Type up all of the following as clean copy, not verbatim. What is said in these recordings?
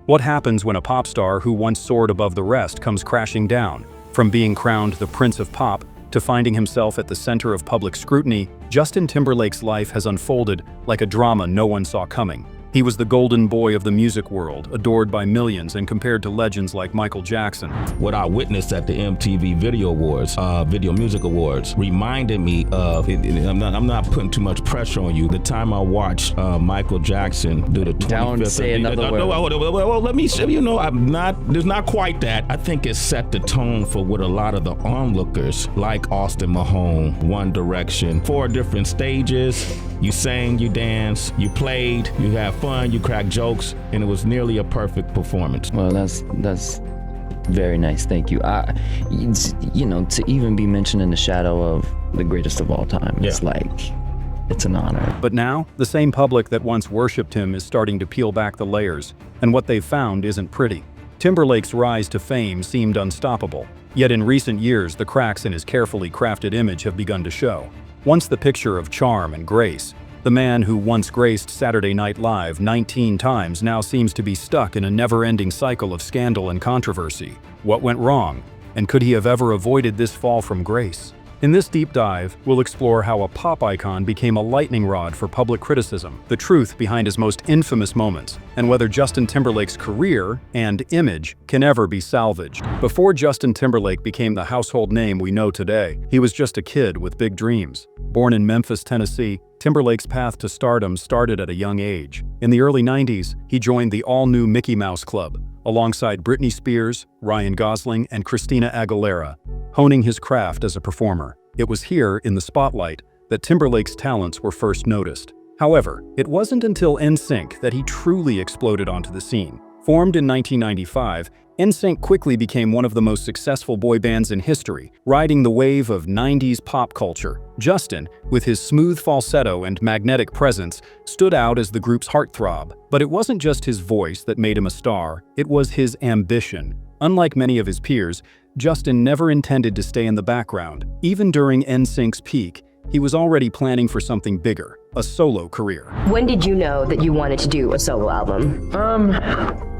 What happens when a pop star who once soared above the rest comes crashing down? From being crowned the Prince of Pop to finding himself at the center of public scrutiny, Justin Timberlake's life has unfolded like a drama no one saw coming. He was the golden boy of the music world, adored by millions and compared to legends like Michael Jackson. What I witnessed at the MTV Video Awards, Video Music Awards, reminded me of, I'm not putting too much pressure on you, the time I watched Michael Jackson do the 25th. Don't say another word. Well, let me say, there's not quite that. I think it set the tone for what a lot of the onlookers, like Austin Mahone, One Direction, 4 different stages. You sang, you danced, you played, you had fun, you cracked jokes, and it was nearly a perfect performance. Well, that's very nice. Thank you. To even be mentioned in the shadow of the greatest of all time, it's it's an honor. But now, the same public that once worshipped him is starting to peel back the layers, and what they've found isn't pretty. Timberlake's rise to fame seemed unstoppable, yet in recent years the cracks in his carefully crafted image have begun to show. Once the picture of charm and grace, the man who once graced Saturday Night Live 19 times now seems to be stuck in a never-ending cycle of scandal and controversy. What went wrong? And could he have ever avoided this fall from grace? In this deep dive, we'll explore how a pop icon became a lightning rod for public criticism, the truth behind his most infamous moments, and whether Justin Timberlake's career and image can ever be salvaged. Before Justin Timberlake became the household name we know today, he was just a kid with big dreams. Born in Memphis, Tennessee, Timberlake's path to stardom started at a young age. In the early 90s, he joined the all-new Mickey Mouse Club, alongside Britney Spears, Ryan Gosling, and Christina Aguilera, honing his craft as a performer. It was here, in the spotlight, that Timberlake's talents were first noticed. However, it wasn't until NSYNC that he truly exploded onto the scene. Formed in 1995, NSYNC quickly became one of the most successful boy bands in history, riding the wave of 90s pop culture. Justin, with his smooth falsetto and magnetic presence, stood out as the group's heartthrob. But it wasn't just his voice that made him a star, it was his ambition. Unlike many of his peers, Justin never intended to stay in the background. Even during NSYNC's peak, he was already planning for something bigger, a solo career. When did you know that you wanted to do a solo album?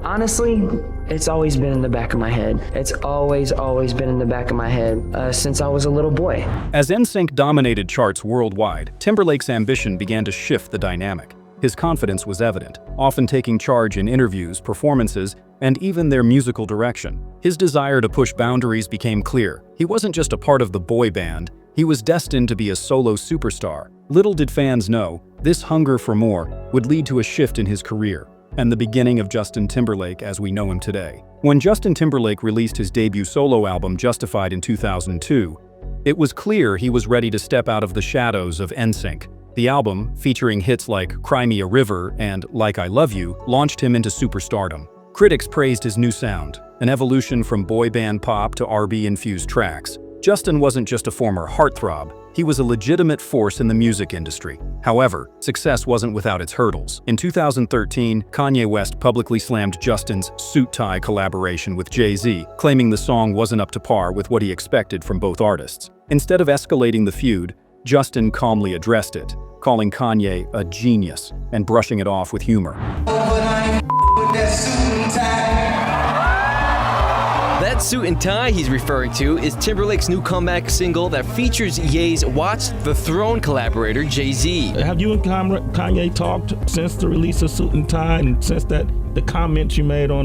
Honestly, it's always been in the back of my head. It's always been in the back of my head since I was a little boy. As NSYNC dominated charts worldwide, Timberlake's ambition began to shift the dynamic. His confidence was evident, often taking charge in interviews, performances, and even their musical direction. His desire to push boundaries became clear. He wasn't just a part of the boy band, he was destined to be a solo superstar. Little did fans know, this hunger for more would lead to a shift in his career, and the beginning of Justin Timberlake as we know him today. When Justin Timberlake released his debut solo album Justified in 2002, it was clear he was ready to step out of the shadows of NSYNC. The album, featuring hits like Cry Me a River and Like I Love You, launched him into superstardom. Critics praised his new sound, an evolution from boy band pop to R&B-infused tracks. Justin wasn't just a former heartthrob, he was a legitimate force in the music industry. However, success wasn't without its hurdles. In 2013, Kanye West publicly slammed Justin's Suit Tie collaboration with Jay-Z, claiming the song wasn't up to par with what he expected from both artists. Instead of escalating the feud, Justin calmly addressed it, calling Kanye a genius and brushing it off with humor. That Suit and Tie he's referring to is Timberlake's new comeback single that features Ye's Watch the Throne collaborator Jay-Z. Have you and Kanye talked since the release of Suit and Tie and since the comments you made on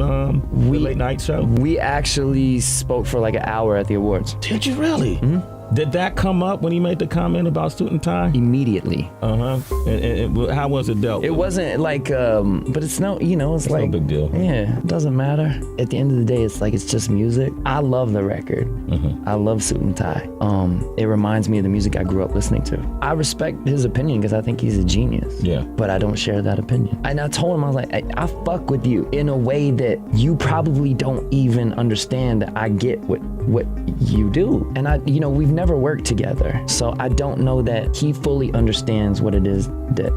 the late night show? We actually spoke for like an hour at the awards. Did you really? Mm-hmm. Did that come up when he made the comment about Suit and Tie? Immediately. And how was it dealt with? It wasn't like, but it's no, it's like, no big deal. Yeah, it doesn't matter. At the end of the day, it's like, it's just music. I love the record. I love Suit and Tie. It reminds me of the music I grew up listening to. I respect his opinion because I think he's a genius. Yeah. But I don't share that opinion. And I told him, I was like, I fuck with you in a way that you probably don't even understand that I get what you do. And we've never worked together, so I don't know that he fully understands what it is that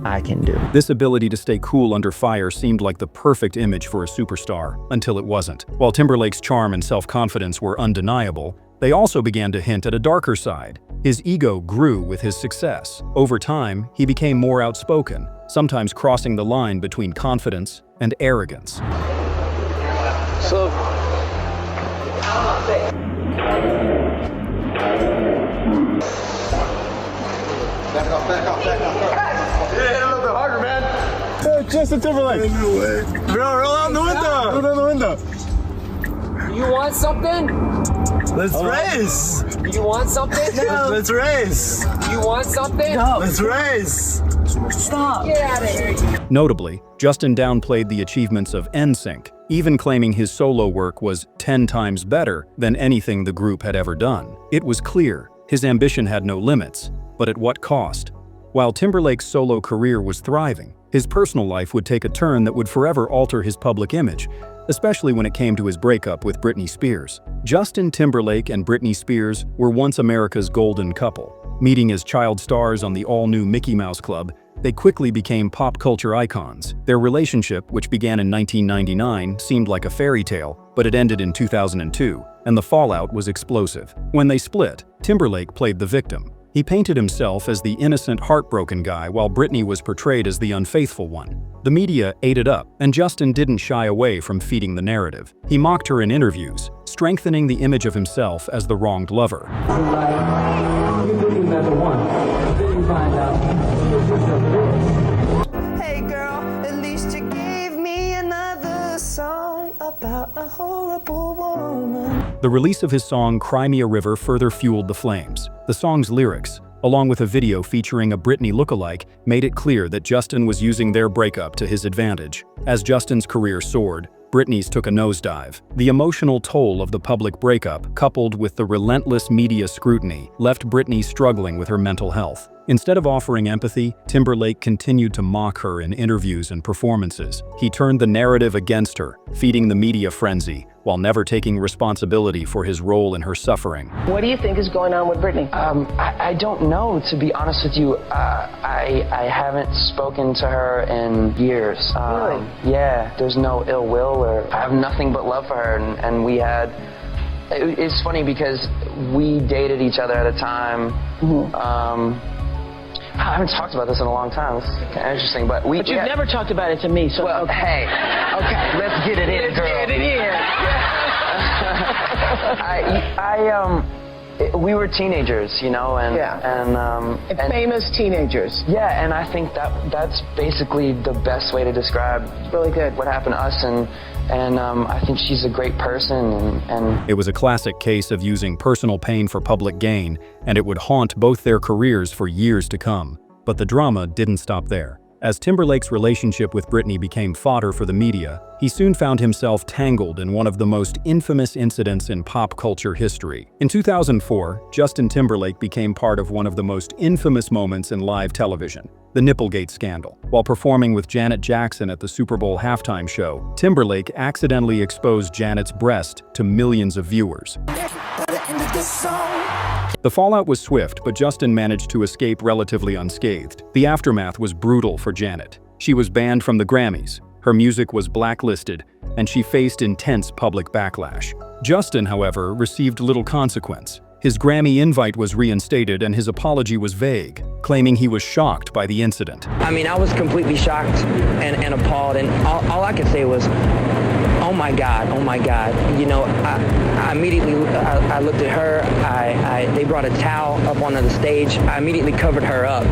I can do. This ability to stay cool under fire seemed like the perfect image for a superstar, until it wasn't. While Timberlake's charm and self-confidence were undeniable, They also began to hint at a darker side. His ego grew with his success. Over time, he became more outspoken, sometimes crossing the line between confidence and arrogance. So, back off. Yeah, hit a little bit harder, man. Hey, Justin Timberlake. No way. Roll out the window. Roll down the window. You want something? Let's race. You want something? No. Let's race. You want something? No. Let's race. Stop. Get out of here. Notably, Justin downplayed the achievements of NSYNC, even claiming his solo work was 10 times better than anything the group had ever done. It was clear his ambition had no limits, but at what cost? While Timberlake's solo career was thriving, his personal life would take a turn that would forever alter his public image, especially when it came to his breakup with Britney Spears. Justin Timberlake and Britney Spears were once America's golden couple. Meeting as child stars on the all-new Mickey Mouse Club, they quickly became pop culture icons. Their relationship, which began in 1999, seemed like a fairy tale, but it ended in 2002, and the fallout was explosive. When they split, Timberlake played the victim. He painted himself as the innocent, heartbroken guy, while Britney was portrayed as the unfaithful one. The media ate it up, and Justin didn't shy away from feeding the narrative. He mocked her in interviews, strengthening the image of himself as the wronged lover. Hey girl, at least you gave me another song about a horrible woman. The release of his song Cry Me a River further fueled the flames. The song's lyrics, along with a video featuring a Britney lookalike, made it clear that Justin was using their breakup to his advantage. As Justin's career soared, Britney's took a nosedive. The emotional toll of the public breakup, coupled with the relentless media scrutiny, left Britney struggling with her mental health. Instead of offering empathy, Timberlake continued to mock her in interviews and performances. He turned the narrative against her, feeding the media frenzy, while never taking responsibility for his role in her suffering. What do you think is going on with Britney? I don't know, to be honest with you. I haven't spoken to her in years. Really? Yeah, there's no ill will, or I have nothing but love for her, and we had... It's funny because we dated each other at a time. I haven't talked about this in a long time. It's kind of interesting, but we... But you've never talked about it to me, so... Well, okay. hey, okay, let's get it in, girl. Let's get it in. We were teenagers, you know, and... And famous teenagers. Yeah, and I think that's basically the best way to describe Really good. what happened to us, and I think she's a great person, and It was a classic case of using personal pain for public gain, and it would haunt both their careers for years to come. But the drama didn't stop there. As Timberlake's relationship with Britney became fodder for the media, he soon found himself tangled in one of the most infamous incidents in pop culture history. In 2004, Justin Timberlake became part of one of the most infamous moments in live television, the Nipplegate scandal. While performing with Janet Jackson at the Super Bowl halftime show, Timberlake accidentally exposed Janet's breast to millions of viewers. The fallout was swift, but Justin managed to escape relatively unscathed. The aftermath was brutal for Janet. She was banned from the Grammys, her music was blacklisted, and she faced intense public backlash. Justin, however, received little consequence. His Grammy invite was reinstated and his apology was vague, claiming he was shocked by the incident. I mean, I was completely shocked and appalled, and all I could say was, oh my God. You know, I immediately looked at her, they brought a towel up onto the stage, I immediately covered her up.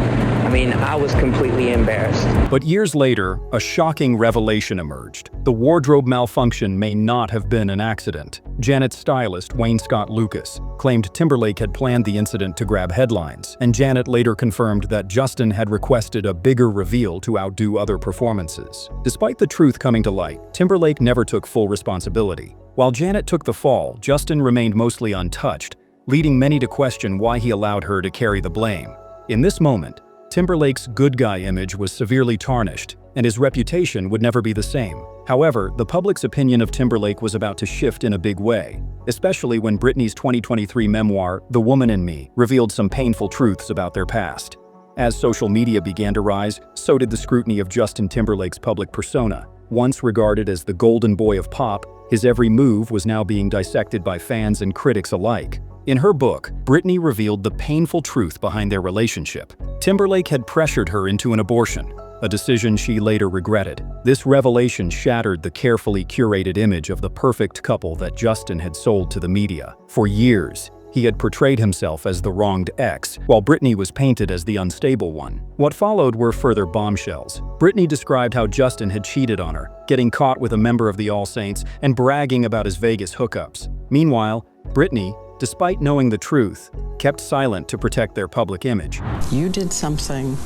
I mean, I was completely embarrassed. But years later, a shocking revelation emerged. The wardrobe malfunction may not have been an accident. Janet's stylist, Wayne Scott Lucas, claimed Timberlake had planned the incident to grab headlines, and Janet later confirmed that Justin had requested a bigger reveal to outdo other performances. Despite the truth coming to light, Timberlake never took full responsibility. While Janet took the fall, Justin remained mostly untouched, leading many to question why he allowed her to carry the blame. In this moment, Timberlake's good guy image was severely tarnished, and his reputation would never be the same. However, the public's opinion of Timberlake was about to shift in a big way, especially when Britney's 2023 memoir, The Woman in Me, revealed some painful truths about their past. As social media began to rise, so did the scrutiny of Justin Timberlake's public persona. Once regarded as the golden boy of pop, his every move was now being dissected by fans and critics alike. In her book, Britney revealed the painful truth behind their relationship. Timberlake had pressured her into an abortion, a decision she later regretted. This revelation shattered the carefully curated image of the perfect couple that Justin had sold to the media. For years, he had portrayed himself as the wronged ex, while Britney was painted as the unstable one. What followed were further bombshells. Britney described how Justin had cheated on her, getting caught with a member of the All Saints and bragging about his Vegas hookups. Meanwhile, Britney, despite knowing the truth, kept silent to protect their public image. You did something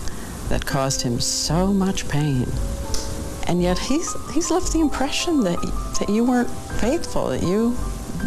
that caused him so much pain, and yet he's left the impression that you weren't faithful, that you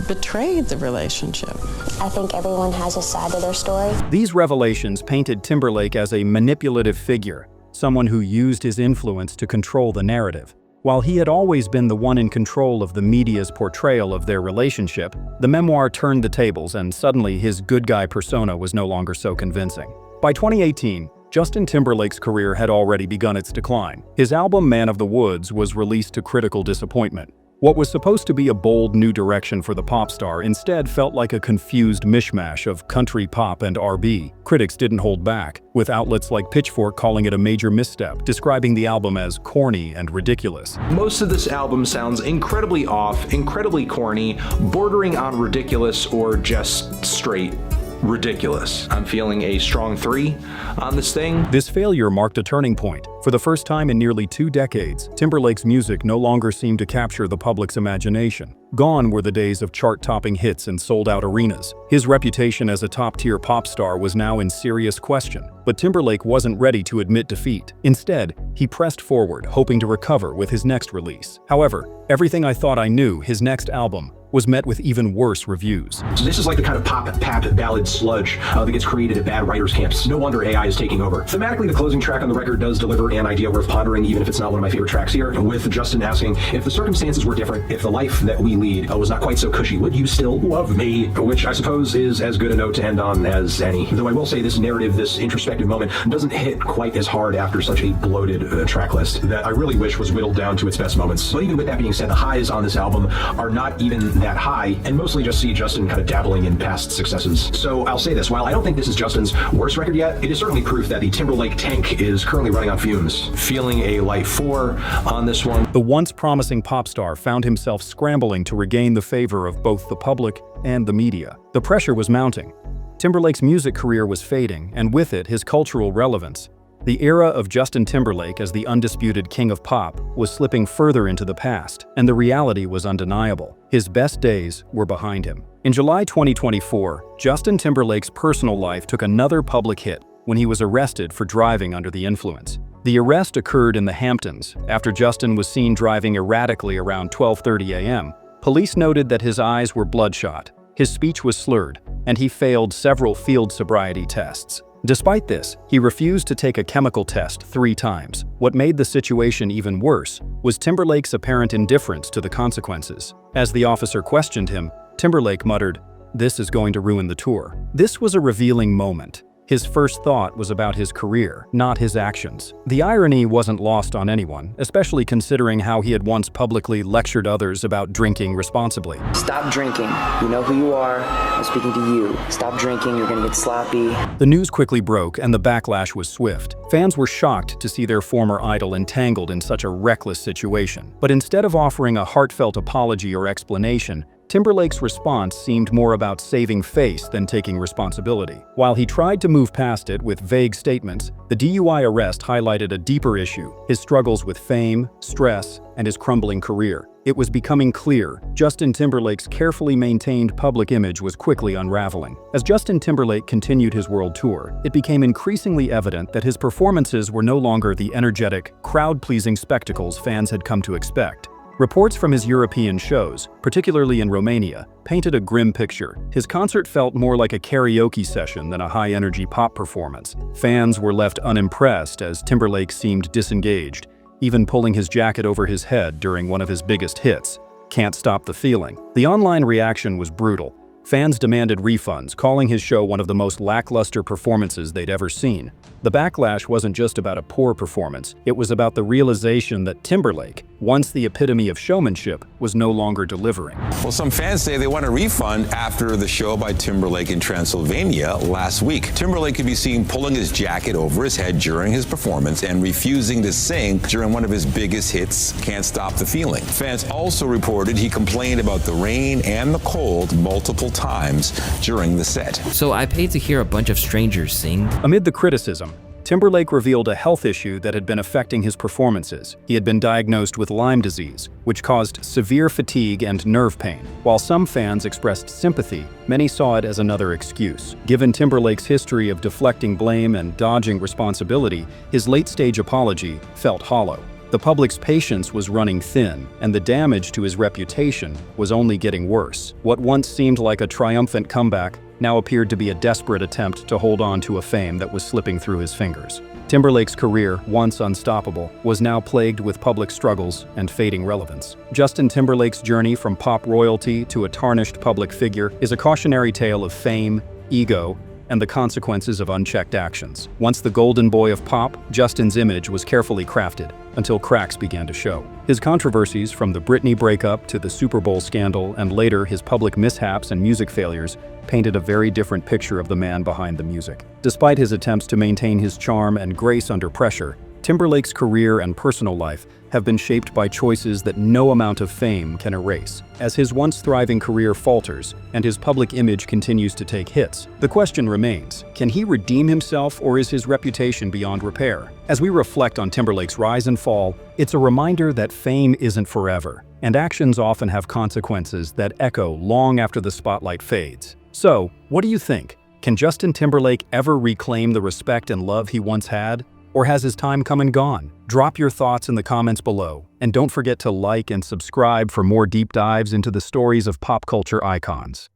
betrayed the relationship. I think everyone has a side to their story. These revelations painted Timberlake as a manipulative figure, someone who used his influence to control the narrative. While he had always been the one in control of the media's portrayal of their relationship, the memoir turned the tables and suddenly his good guy persona was no longer so convincing. By 2018, Justin Timberlake's career had already begun its decline. His album Man of the Woods was released to critical disappointment. What was supposed to be a bold new direction for the pop star instead felt like a confused mishmash of country pop and R&B. Critics didn't hold back, with outlets like Pitchfork calling it a major misstep, describing the album as corny and ridiculous. Most of this album sounds incredibly off, incredibly corny, bordering on ridiculous, or just straight ridiculous. I'm feeling a strong 3 on this thing. This failure marked a turning point. For the first time in nearly 2 decades, Timberlake's music no longer seemed to capture the public's imagination. Gone were the days of chart-topping hits and sold-out arenas. His reputation as a top-tier pop star was now in serious question. But Timberlake wasn't ready to admit defeat. Instead, he pressed forward, hoping to recover with his next release. However, Everything I Thought I Knew, his next album, was met with even worse reviews. So this is like the kind of pop ballad sludge that gets created at bad writers' camps. No wonder AI is taking over. Thematically, the closing track on the record does deliver an idea worth pondering, even if it's not one of my favorite tracks here, with Justin asking, if the circumstances were different, if the life that we lead was not quite so cushy, would you still love me? Which I suppose is as good a note to end on as any. Though I will say this narrative, this introspective moment, doesn't hit quite as hard after such a bloated track list that I really wish was whittled down to its best moments. But even with that being said, the highs on this album are not even that high, and mostly just see Justin kind of dabbling in past successes. So I'll say this, while I don't think this is Justin's worst record yet, it is certainly proof that the Timberlake tank is currently running on fumes. Feeling a light 4 on this one. The once promising pop star found himself scrambling to regain the favor of both the public and the media. The pressure was mounting. Timberlake's music career was fading, and with it, his cultural relevance. The era of Justin Timberlake as the undisputed king of pop was slipping further into the past, and the reality was undeniable. His best days were behind him. In July 2024, Justin Timberlake's personal life took another public hit when he was arrested for driving under the influence. The arrest occurred in the Hamptons after Justin was seen driving erratically around 12:30 a.m. Police noted that his eyes were bloodshot, his speech was slurred, and he failed several field sobriety tests. Despite this, he refused to take a chemical test 3 times. What made the situation even worse was Timberlake's apparent indifference to the consequences. As the officer questioned him, Timberlake muttered, "This is going to ruin the tour." This was a revealing moment. His first thought was about his career, not his actions. The irony wasn't lost on anyone, especially considering how he had once publicly lectured others about drinking responsibly. Stop drinking. You know who you are. I'm speaking to you. Stop drinking. You're gonna get sloppy. The news quickly broke, and the backlash was swift. Fans were shocked to see their former idol entangled in such a reckless situation. But instead of offering a heartfelt apology or explanation, Timberlake's response seemed more about saving face than taking responsibility. While he tried to move past it with vague statements, the DUI arrest highlighted a deeper issue: his struggles with fame, stress, and his crumbling career. It was becoming clear Justin Timberlake's carefully maintained public image was quickly unraveling. As Justin Timberlake continued his world tour, it became increasingly evident that his performances were no longer the energetic, crowd-pleasing spectacles fans had come to expect. Reports from his European shows, particularly in Romania, painted a grim picture. His concert felt more like a karaoke session than a high-energy pop performance. Fans were left unimpressed as Timberlake seemed disengaged, even pulling his jacket over his head during one of his biggest hits, "Can't Stop the Feeling." The online reaction was brutal. Fans demanded refunds, calling his show one of the most lackluster performances they'd ever seen. The backlash wasn't just about a poor performance, it was about the realization that Timberlake, once the epitome of showmanship, was no longer delivering. Well, some fans say they want a refund after the show by Timberlake in Transylvania last week. Timberlake could be seen pulling his jacket over his head during his performance and refusing to sing during one of his biggest hits, Can't Stop the Feeling. Fans also reported he complained about the rain and the cold multiple times during the set. So I paid to hear a bunch of strangers sing. Amid the criticism, Timberlake revealed a health issue that had been affecting his performances. He had been diagnosed with Lyme disease, which caused severe fatigue and nerve pain. While some fans expressed sympathy, many saw it as another excuse. Given Timberlake's history of deflecting blame and dodging responsibility, his late-stage apology felt hollow. The public's patience was running thin, and the damage to his reputation was only getting worse. What once seemed like a triumphant comeback now appeared to be a desperate attempt to hold on to a fame that was slipping through his fingers. Timberlake's career, once unstoppable, was now plagued with public struggles and fading relevance. Justin Timberlake's journey from pop royalty to a tarnished public figure is a cautionary tale of fame, ego, and the consequences of unchecked actions. Once the golden boy of pop, Justin's image was carefully crafted until cracks began to show. His controversies, from the Britney breakup to the Super Bowl scandal and later his public mishaps and music failures, painted a very different picture of the man behind the music. Despite his attempts to maintain his charm and grace under pressure, Timberlake's career and personal life have been shaped by choices that no amount of fame can erase. As his once thriving career falters and his public image continues to take hits, the question remains, can he redeem himself, or is his reputation beyond repair? As we reflect on Timberlake's rise and fall, it's a reminder that fame isn't forever, and actions often have consequences that echo long after the spotlight fades. So, what do you think? Can Justin Timberlake ever reclaim the respect and love he once had? Or has his time come and gone? Drop your thoughts in the comments below, and don't forget to like and subscribe for more deep dives into the stories of pop culture icons.